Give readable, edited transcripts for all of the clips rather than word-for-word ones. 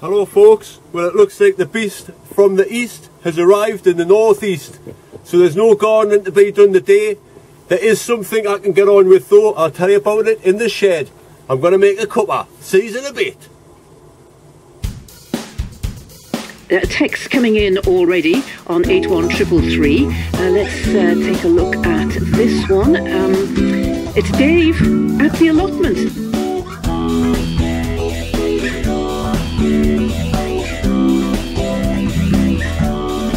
Hello folks, well it looks like the beast from the east has arrived in the northeast, so there's no gardening to be done today. There is something I can get on with though. I'll tell you about it in the shed. I'm going to make a cuppa. See you in a bit. Text coming in already on 81333. Let's take a look at this one. It's Dave at the allotment.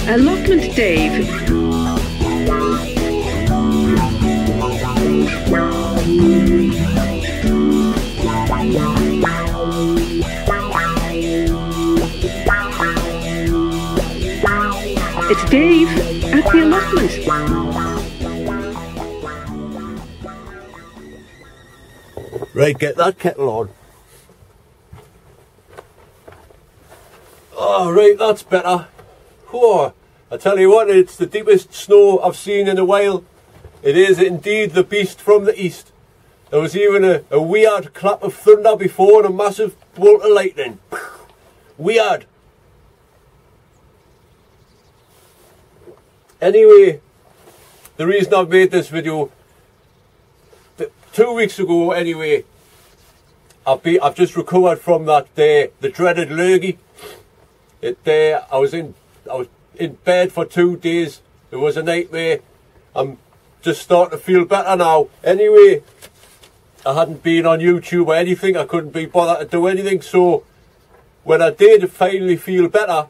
Allotment Dave. It's Dave at the allotment. Right, get that kettle on. Oh, right, that's better. Whoa, I tell you what, it's the deepest snow I've seen in a while. It is indeed the beast from the east. There was even a weird clap of thunder before and a massive bolt of lightning. Weird. Anyway, the reason I've made this video, 2 weeks ago anyway, I've just recovered from that the dreaded lurgy. I was in bed for 2 days. It was a nightmare. I'm just starting to feel better now. Anyway, I hadn't been on YouTube or anything. I couldn't be bothered to do anything. So when I did finally feel better,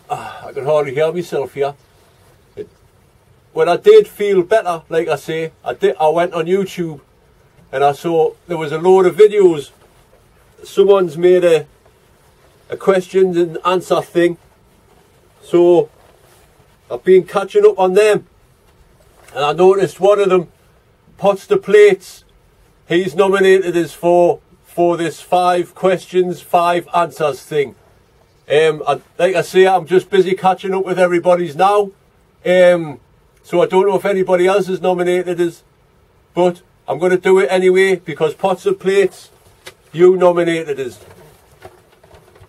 I can hardly hear myself here. When I did feel better, like I say, I went on YouTube and I saw there was a load of videos. Someone's made a questions and answer thing. So I've been catching up on them. And I noticed one of them, Pots to Plates, he's nominated us for this 5 questions, 5 answers thing. Like I say, I'm just busy catching up with everybody's now. So I don't know if anybody else is nominated us, but I'm going to do it anyway because Pots to Plates, you nominated us.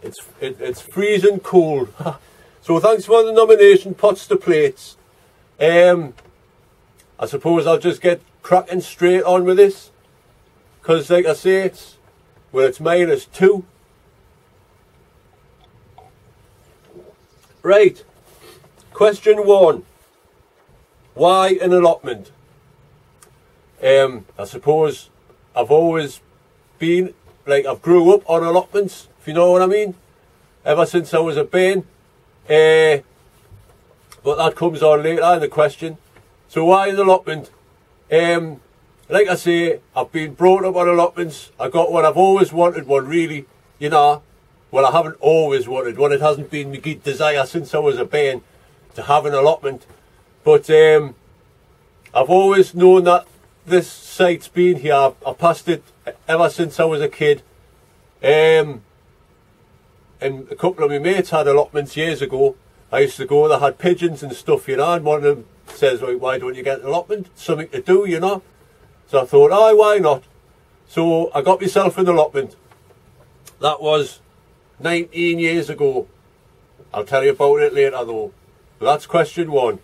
It's freezing cold. So thanks for the nomination, Pots to Plates. I suppose I'll just get cracking straight on with this, because like I say, it's -2. Right, question 1. Why an allotment? I suppose I've always been, like, I've grew up on allotments, if you know what I mean, ever since I was a bairn. But that comes on later in the question. So why an allotment? Like I say, I've been brought up on allotments. I got one. I've always wanted one, really, you know. Well, I haven't always wanted one. It hasn't been my desire since I was a bairn to have an allotment. But I've always known that this site's been here. I've passed it ever since I was a kid. And a couple of my mates had allotments years ago. I used to go, they had pigeons and stuff, you know, and one of them says, well, why don't you get an allotment? Something to do, you know. So I thought, oh, why not? So I got myself an allotment. That was 19 years ago. I'll tell you about it later though. So that's question 1.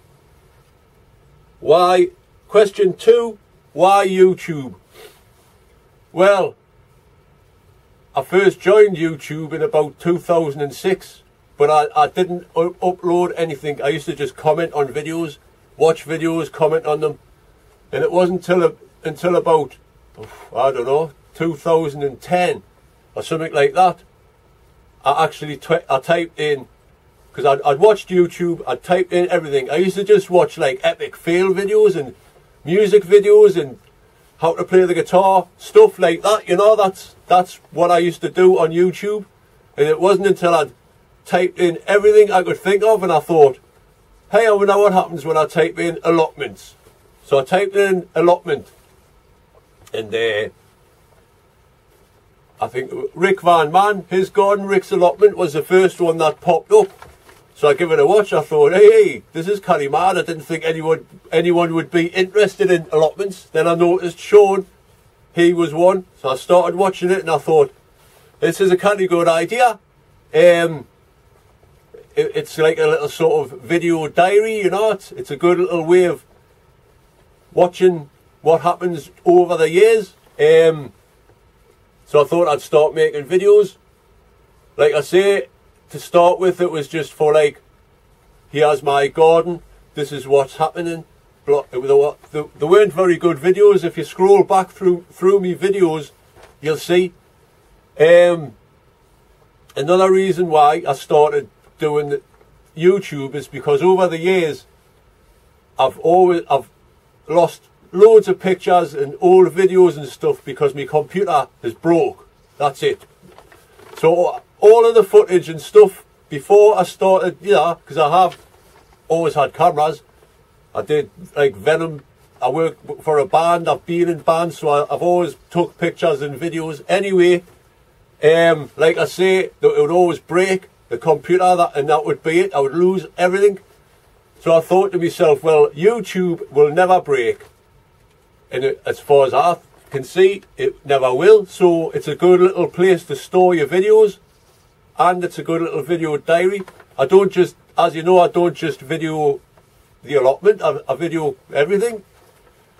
Why? Question 2, why YouTube? Well, I first joined YouTube in about 2006, but I didn't upload anything. I used to just comment on videos, watch videos, comment on them. And it wasn't until about, I don't know, 2010 or something like that, I actually I typed in, because I'd watched YouTube, I'd typed in everything. I used to just watch like epic fail videos and music videos and how to play the guitar, stuff like that, you know. That's what I used to do on YouTube. And it wasn't until I'd typed in everything I could think of and I thought, hey, I wonder what happens when I type in allotments. So I typed in allotment, and I think Rick Van Man, his garden, Rick's allotment, was the first one that popped up. So I give it a watch. I thought, hey, this is kind of mad. I didn't think anyone would be interested in allotments. Then I noticed Sean, he was one. So I started watching it and I thought, this is a kind of good idea. It's like a little sort of video diary, you know. It's a good little way of watching what happens over the years. So I thought I'd start making videos. Like I say, to start with, it was just for like, here's my garden, this is what's happening. They weren't very good videos. If you scroll back through me videos, you'll see. Another reason why I started doing YouTube is because over the years I've lost loads of pictures and old videos and stuff because my computer is broke. That's it. So all of the footage and stuff before I started, you know, because I have always had cameras. I did like Venom. I worked for a band. I've been in bands, so I've always took pictures and videos. Anyway, like I say, it would always break the computer, and that would be it. I would lose everything. So I thought to myself, well, YouTube will never break, and as far as I can see, it never will. So it's a good little place to store your videos, and it's a good little video diary. I don't just, as you know, I don't just video the allotment. I video everything.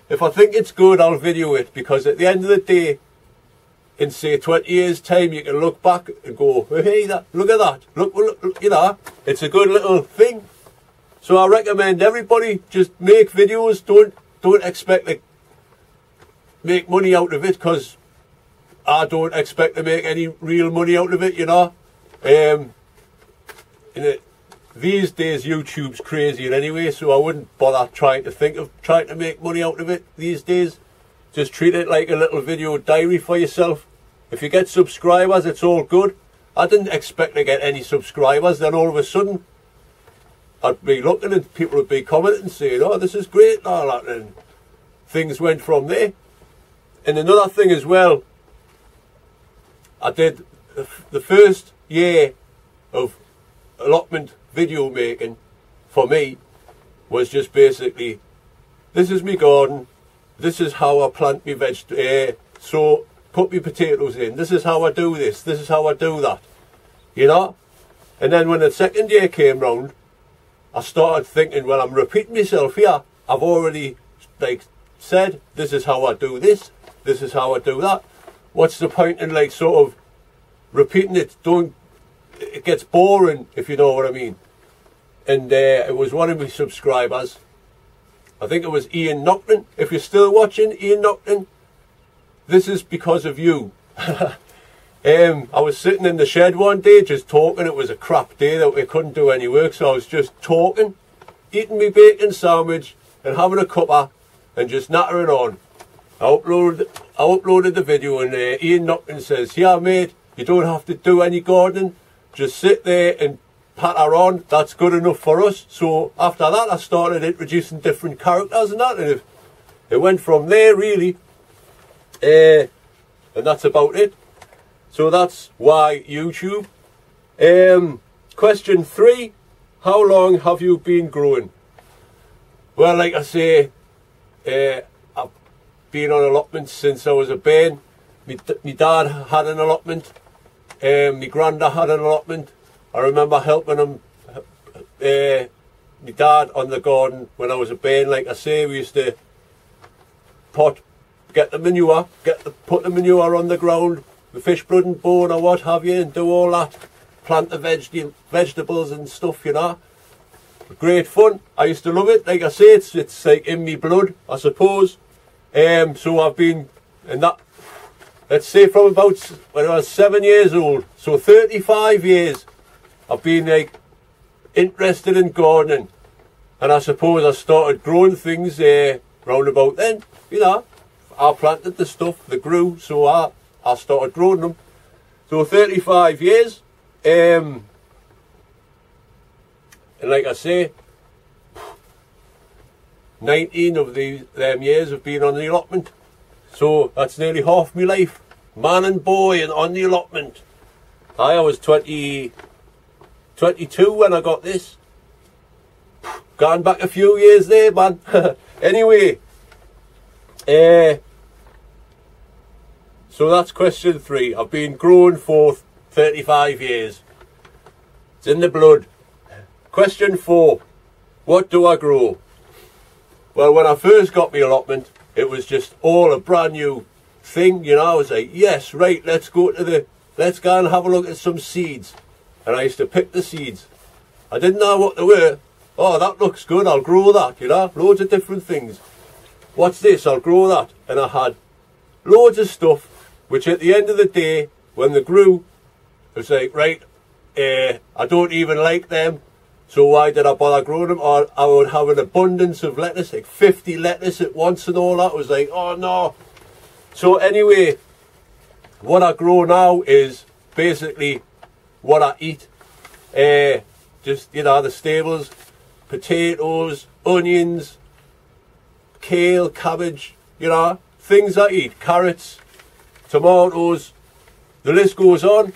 If I think it's good, I'll video it, because at the end of the day, in say 20 years time, you can look back and go, hey, look at that, look, you know, it's a good little thing. So I recommend everybody just make videos. Don't expect to make money out of it, because I don't expect to make any real money out of it, you know. These days YouTube's crazy anyway, so I wouldn't bother trying to make money out of it these days. Just treat it like a little video diary for yourself. If you get subscribers, it's all good. I didn't expect to get any subscribers, then all of a sudden I'd be looking and people would be commenting saying, oh, this is great and all that, and things went from there. And another thing as well, I did the first year of allotment video making for me was just basically, this is my garden, this is how I plant my vegetables, so put my potatoes in, this is how I do this is how I do that, you know. And then when the second year came round, I started thinking, well, I'm repeating myself here. I've already like said, this is how I do this is how I do that. What's the point in like sort of repeating it? It gets boring, if you know what I mean. And it was one of my subscribers, I think it was Ian Nocton. If you're still watching, Ian Nocton, this is because of you. I was sitting in the shed one day just talking. It was a crap day that we couldn't do any work, so I was just talking, eating my bacon sandwich and having a cuppa and just nattering on. I uploaded the video, and Ian Nocton says, yeah mate, you don't have to do any gardening, just sit there and patter on, that's good enough for us. So after that I started introducing different characters and that, and it went from there really. And that's about it. So that's why YouTube. Question 3, how long have you been growing? Well, like I say, I've been on allotments since I was a bairn. My dad had an allotment, my granddad had an allotment. I remember helping him, my dad, on the garden when I was a bairn. Like I say, we used to get the manure, put the manure on the ground, the fish blood and bone or what have you, and do all that, plant the vegetables and stuff, you know. Great fun. I used to love it. Like I say, it's like in me blood, I suppose. So I've been in that, let's say, from about when I was 7 years old, so 35 years I've been like interested in gardening. And I suppose I started growing things round about then, you know. I planted the stuff, they grew, so I started growing them. So 35 years. And like I say, 19 of them years have been on the allotment. So that's nearly half my life. Man and boy and on the allotment. I was 22 when I got this. Gone back a few years there, man. So that's question 3. I've been growing for 35 years. It's in the blood. Question 4. What do I grow? Well, when I first got my allotment, it was just all a brand new thing, you know. I was like, yes, right, let's go and have a look at some seeds. And I used to pick the seeds. I didn't know what they were. Oh, that looks good, I'll grow that, you know. Loads of different things. What's this? I'll grow that. And I had loads of stuff, which at the end of the day, when they grew, it was like, right, I don't even like them. So why did I bother growing them? Or I would have an abundance of lettuce, like 50 lettuce at once and all that. It was like, oh no. So anyway, what I grow now is basically what I eat. Just, you know, the staples, potatoes, onions, kale, cabbage, you know, things I eat, carrots, tomatoes, the list goes on.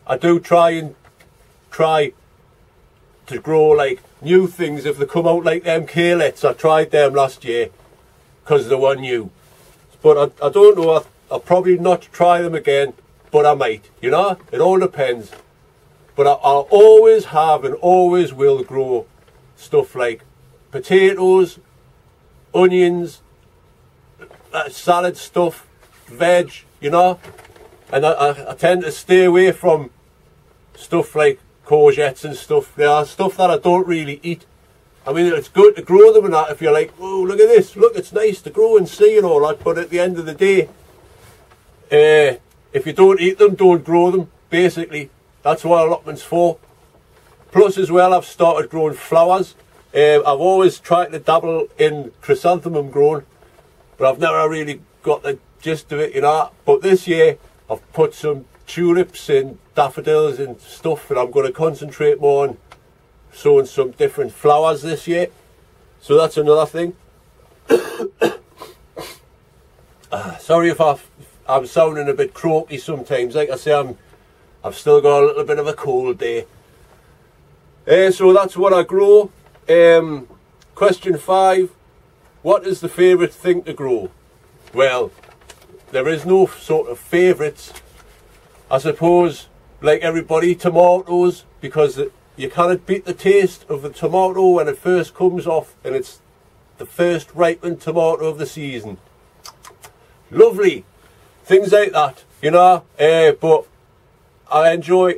I do try to grow like new things if they come out, like them kalets. I tried them last year because they were new, but I don't know, I'll probably not try them again, but I might, you know, it all depends. But I'll always have and always will grow stuff like potatoes, onions, salad stuff, veg, you know. And I tend to stay away from stuff like courgettes and stuff. They are stuff that I don't really eat. I mean, it's good to grow them and that if you're like, oh, look at this, look, it's nice to grow and see and all that. But at the end of the day, if you don't eat them, don't grow them, basically. That's what allotment's for. Plus as well, I've started growing flowers. I've always tried to dabble in chrysanthemum growing, but I've never really got the gist of it, you know. But this year, I've put some tulips and daffodils and stuff, and I'm going to concentrate more on sowing some different flowers this year. So that's another thing. Sorry if I'm sounding a bit croaky sometimes. Like I say, I've still got a little bit of a cold day. So that's what I grow. Question 5. What is the favourite thing to grow? Well, there is no sort of favourites. I suppose, like everybody, tomatoes, because you cannot beat the taste of the tomato when it first comes off and it's the first ripened tomato of the season. Lovely. Things like that, you know. But I enjoy,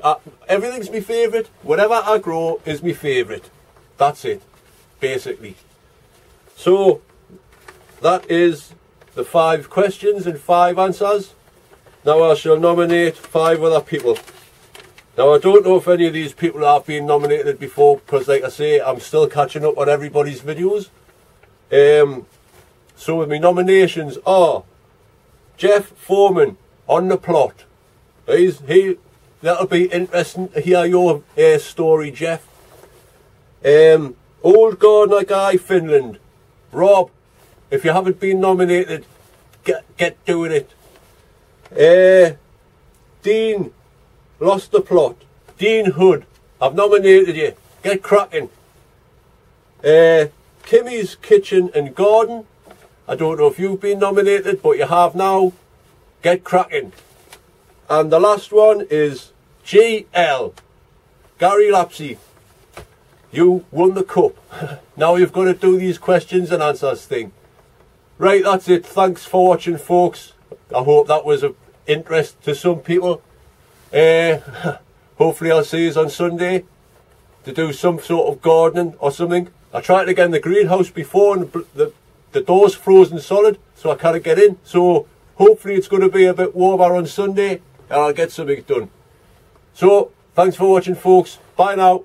everything's my favourite. Whatever I grow is my favourite. That's it, basically. So, that is the 5 questions and 5 answers. Now I shall nominate 5 other people. Now I don't know if any of these people have been nominated before, because like I say, I'm still catching up on everybody's videos. So with my nominations are Jeff Foreman on the plot. That'll be interesting to hear your story, Jeff. Old Gardener Guy Finland. Rob, if you haven't been nominated, get doing it. Dean, lost the plot. Dean Hood, I've nominated you. Get cracking. Kimmy's Kitchen and Garden. I don't know if you've been nominated, but you have now. Get cracking. And the last one is GL, Gary Lapsey. You won the cup. Now you've got to do these questions and answers thing. Right, that's it. Thanks for watching, folks. I hope that was of interest to some people. Hopefully I'll see you on Sunday to do some sort of gardening or something. I tried to get in the greenhouse before and the door's frozen solid, so I can't get in. So hopefully it's going to be a bit warmer on Sunday and I'll get something done. So thanks for watching, folks. Bye now.